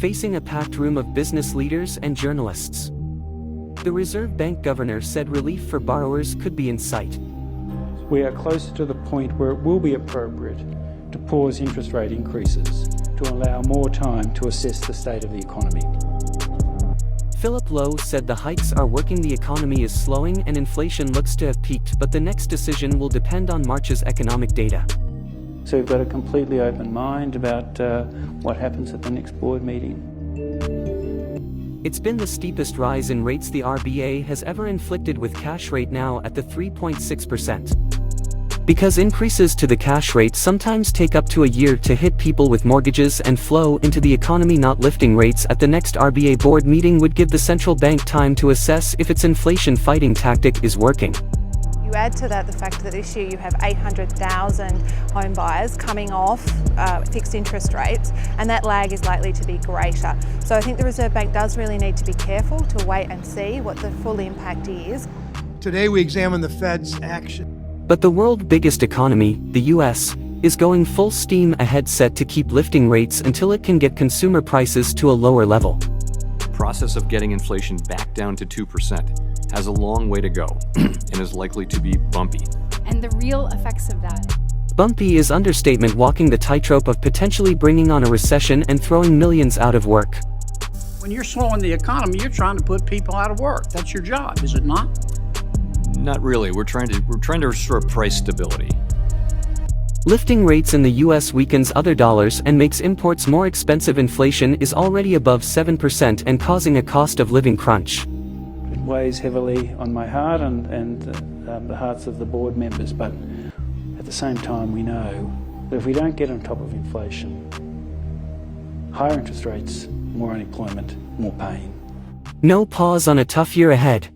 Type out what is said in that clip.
facing a packed room of business leaders and journalists. The Reserve Bank governor said relief for borrowers could be in sight. We are closer to the point where it will be appropriate to pause interest rate increases to allow more time to assess the state of the economy. Philip Lowe said the hikes are working. The economy is slowing and inflation looks to have peaked, but the next decision will depend on March's economic data. So we've got a completely open mind about what happens at the next board meeting. It's been the steepest rise in rates the RBA has ever inflicted, with cash rate now at the 3.6%. Because increases to the cash rate sometimes take up to a year to hit people with mortgages and flow into the economy, not lifting rates at the next RBA board meeting would give the central bank time to assess if its inflation-fighting tactic is working. You add to that the fact that this year you have 800,000 home buyers coming off fixed interest rates, and that lag is likely to be greater. So I think the Reserve Bank does really need to be careful to wait and see what the full impact is. Today we examine the Fed's action. But the world's biggest economy, the US, is going full steam ahead, set to keep lifting rates until it can get consumer prices to a lower level. The process of getting inflation back down to 2% has a long way to go and is likely to be bumpy. And the real effects of that. Bumpy is understatement, walking the tightrope of potentially bringing on a recession and throwing millions out of work. When you're slowing the economy, you're trying to put people out of work. That's your job, is it not? Not really. We're trying to restore price stability. Lifting rates in the US weakens other dollars and makes imports more expensive. Inflation is already above 7% and causing a cost of living crunch. It weighs heavily on my heart and the hearts of the board members, but at the same time we know that if we don't get on top of inflation, higher interest rates, more unemployment, more pain. No pause on a tough year ahead.